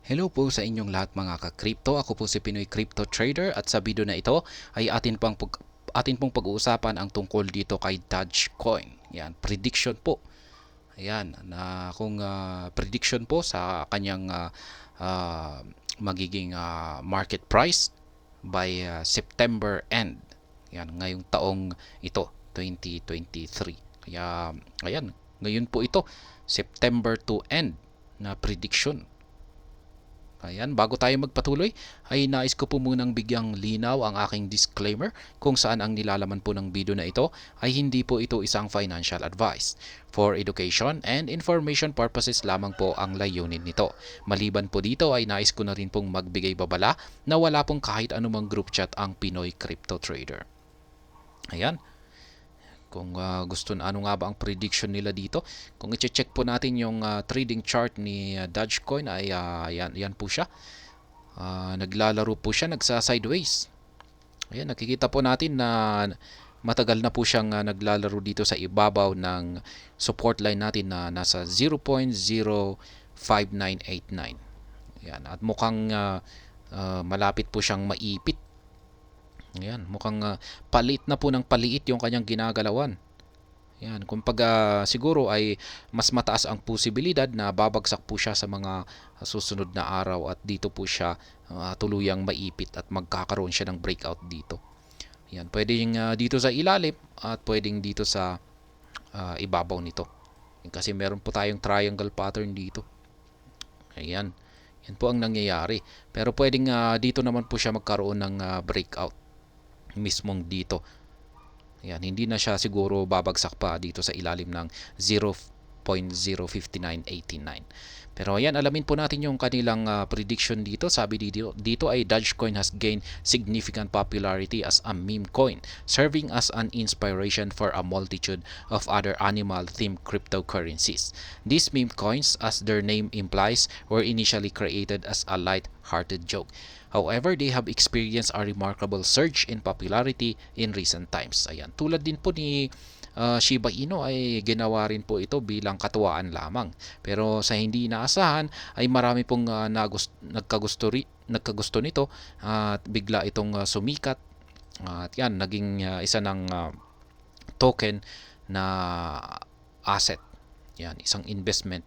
Hello po sa inyong lahat mga ka-crypto. Ako po si Pinoy Crypto Trader at sa video na ito ay atin pong pag-uusapan ang tungkol dito kay Dogecoin. Yan, prediction po. Ayan, na kung prediction po sa kanyang ah, magiging market price by September end. Yan, ngayong taong ito, 2023. Kaya, ayan, ngayon po ito, September to end na prediction. Ayan, bago tayo magpatuloy, ay nais ko po munang bigyang linaw ang aking disclaimer kung saan ang nilalaman po ng video na ito ay hindi po ito isang financial advice. For education and information purposes lamang po ang layunin nito. Maliban po dito ay nais ko na rin pong magbigay babala na wala pong kahit anumang group chat ang Pinoy Crypto Trader. Ayan, kung gusto na ano nga ba ang prediction nila dito, kung i-check po natin yung trading chart ni Dogecoin ay yan po siya. Naglalaro po siya, nagsa-sideways. Ayan, nakikita po natin na matagal na po siyang naglalaro dito sa ibabaw ng support line natin na nasa 0.05989. Ayan, at mukhang malapit po siyang maipit. Ayan, mukhang paliit na po ng paliit yung kanyang ginagalawan. Yan, kumbaga siguro ay mas mataas ang posibilidad na babagsak po siya sa mga susunod na araw at dito po siya tuluyang maipit at magkakaroon siya ng breakout dito. Yan, pwedeng dito sa ilalim at pwedeng dito sa ibabaw nito. Yan, kasi meron po tayong triangle pattern dito. Ayan. Yan po ang nangyayari. Pero pwedeng dito naman po siya magkaroon ng breakout mismong dito. Yan, hindi na siya siguro babagsak pa dito sa ilalim ng 0.05989. Pero ayan, alamin po natin yung kanilang prediction dito. Sabi dito ay Dogecoin has gained significant popularity as a meme coin, serving as an inspiration for a multitude of other animal-themed cryptocurrencies. These meme coins, as their name implies, were initially created as a light-hearted joke. However, they have experienced a remarkable surge in popularity in recent times. Ayan, tulad din po ni Shiba Inu ay ginawa rin po ito bilang katuwaan lamang. Pero sa hindi inaasahan ay marami pong nagkagusto nito at bigla itong sumikat. At yan, naging isa ng token na asset. Yan, isang investment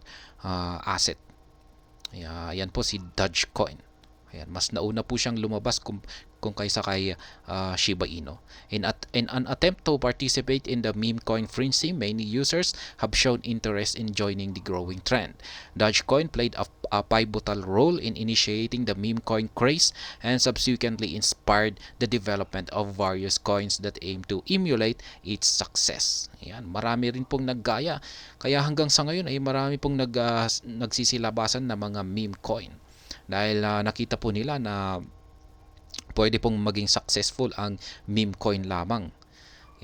asset. Yan po si Dogecoin. Ayan, mas nauna po siyang lumabas kung kaysa kay Shiba Inu. In an attempt to participate in the meme coin frenzy, many users have shown interest in joining the growing trend. Dogecoin played a pivotal role in initiating the meme coin craze and subsequently inspired the development of various coins that aim to emulate its success. Ayan, marami rin pong naggaya. Kaya hanggang sa ngayon ay marami pong nagsisilabasan na mga meme coin. Dahil nakita po nila na pwede pong maging successful ang meme coin lamang.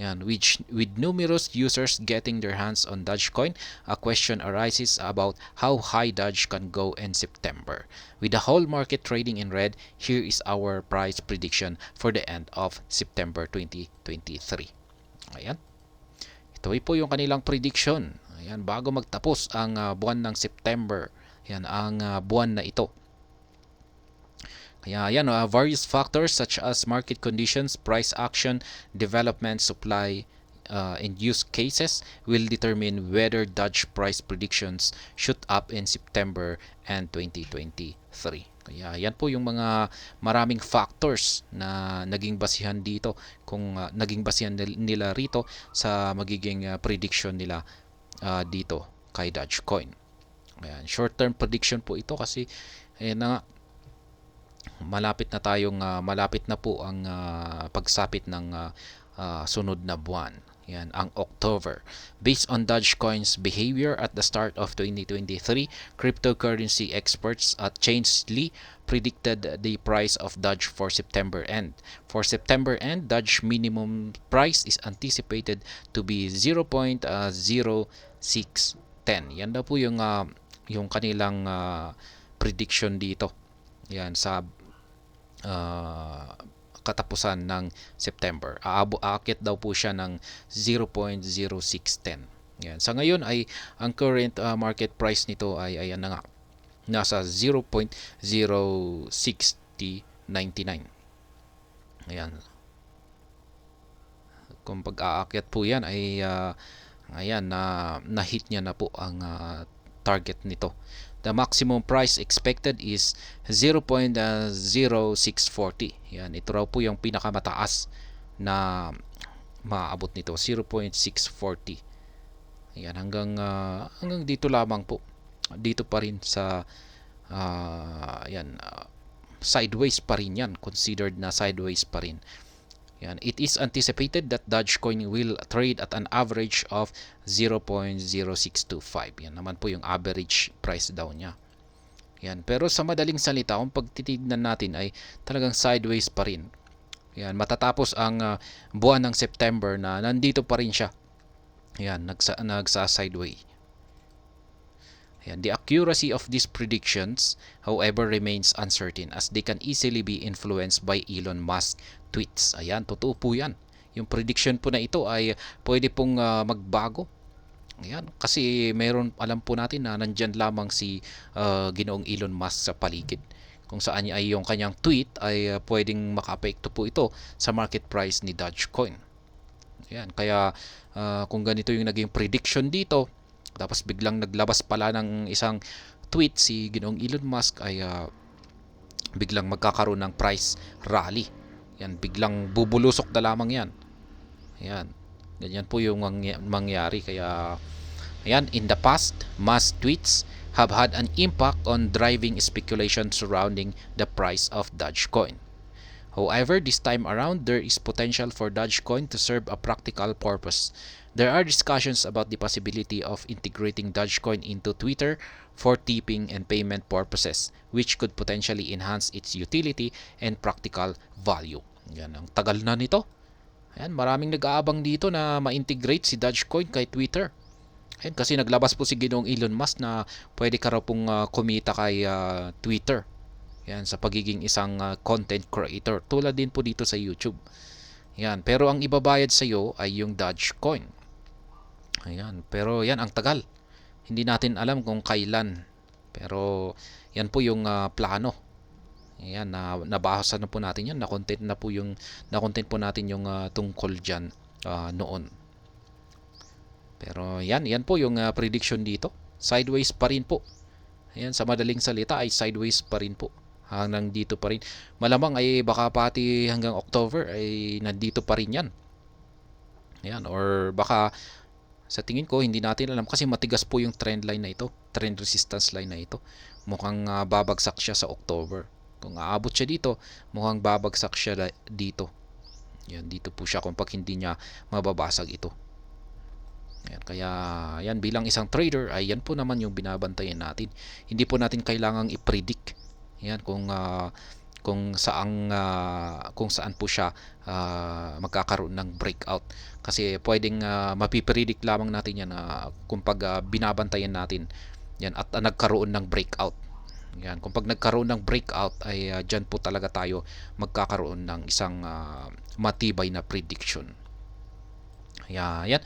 Yan, with numerous users getting their hands on Dogecoin, a question arises about how high Doge can go in September. With the whole market trading in red, here is our price prediction for the end of September 2023. Ayan. Ito po yung kanilang prediction. Ayan, bago magtapos ang buwan ng September. Yan, ang buwan na ito. Kaya yan, various factors such as market conditions, price action, development, supply, and use cases will determine whether Doge price predictions shoot up in September and 2023. Kaya yan po yung mga maraming factors na naging basihan dito kung naging basihan nila rito sa magiging prediction nila dito kay Dogecoin. Ayan, short-term prediction po ito kasi ayan na nga, malapit na po ang pagsapit ng sunod na buwan. Yan, ang October. Based on Dogecoin's behavior at the start of 2023, cryptocurrency experts at Chains Lee predicted the price of Doge for September end. For September end, Doge minimum price is anticipated to be 0.0610. Yan daw po yung kanilang prediction dito. Yan sa katapusan ng September. Aakit daw po siya ng 0.0610. Yan. Sa ngayon ay ang current market price nito ay ayan na nga. nasa 0.06099. Ayan. Kung pag-aakyat po yan ay ayan, na-hit niya na po ang target nito. The maximum price expected is 0.0640. Yan, ito raw po yung pinakamataas na maaabot nito, 0.640. Yan, hanggang dito lamang po. Dito pa rin sa sideways pa rin yan. Considered na sideways pa rin. Yan. It is anticipated that Dogecoin will trade at an average of 0.0625. Yan naman po yung average price daw niya. Yan. Pero sa madaling salita, kung pagtitignan natin ay talagang sideways pa rin. Yan. Matatapos ang buwan ng September na nandito pa rin siya. Yan. Nagsa-sideway. Yan. The accuracy of these predictions, however, remains uncertain as they can easily be influenced by Elon Musk tweets. Ayan, totoo po yan. Yung prediction po na ito ay pwede pong magbago. Ayan, kasi alam po natin na nandyan lamang si Ginoong Elon Musk sa paligid. Kung saan ay yung kanyang tweet ay pwedeng maka-apekto po ito sa market price ni Dogecoin. Ayan, kaya kung ganito yung naging prediction dito, tapos biglang naglabas pala ng isang tweet si Ginoong Elon Musk ay biglang magkakaroon ng price rally. Yan, biglang bubulusok na lamang yan. Yan, ganyan po yung mangyari. Kaya, ayan, in the past, Musk tweets have had an impact on driving speculation surrounding the price of Dogecoin. However, this time around, there is potential for Dogecoin to serve a practical purpose. There are discussions about the possibility of integrating Dogecoin into Twitter for tipping and payment purposes, which could potentially enhance its utility and practical value. Yan, ang tagal na nito. Ayan, maraming nag-aabang dito na ma-integrate si Dogecoin kay Twitter. Ayan, kasi naglabas po si Ginoong Elon Musk na pwede ka raw pong kumita kay Twitter. Yan, sa pagiging isang content creator. Tulad din po dito sa YouTube. Yan, pero ang ibabayad sa iyo ay yung Dogecoin. Ayan, pero yan ang tagal. Hindi natin alam kung kailan. Pero yan po yung plano. Ayan, nabasa na po natin yan. Na-content po natin yung tungkol diyan noon. Pero yan po yung prediction dito. Sideways pa rin po. Ayan, sa madaling salita ay sideways pa rin po. Hanggang dito pa rin. Malamang ay baka pati hanggang October ay nandito pa rin yan. Ayan, or baka sa tingin ko hindi natin alam kasi matigas po yung trend line na ito, trend resistance line na ito. Mukhang babagsak siya sa October. Kung aabot siya dito, mukhang babagsak siya dito. Yan, dito po siya kung pag hindi niya mababasag ito. Yan, kaya yan, bilang isang trader ay yan po naman yung binabantayan natin. Hindi po natin kailangang i-predict yan kung saan po siya magkakaroon ng breakout, kasi pwedeng mapipredict lamang natin yan kung pag binabantayan natin yan at nagkaroon ng breakout. Yan, kung pag nagkaroon ng breakout ay dyan po talaga tayo magkakaroon ng isang matibay na prediction. Yan.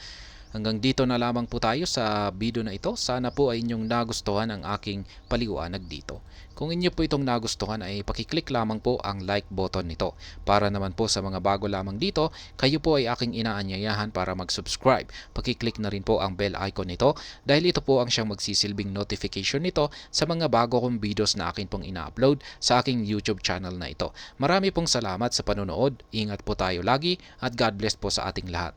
Hanggang dito na lamang po tayo sa video na ito. Sana po ay inyong nagustuhan ang aking paliwanag dito. Kung inyo po itong nagustuhan ay pakiclick lamang po ang like button nito. Para naman po sa mga bago lamang dito, kayo po ay aking inaanyayahan para mag-subscribe. Pakiclick na rin po ang bell icon nito dahil ito po ang siyang magsisilbing notification nito sa mga bago kong videos na akin pong ina-upload sa aking YouTube channel na ito. Marami pong salamat sa panonood. Ingat po tayo lagi at God bless po sa ating lahat.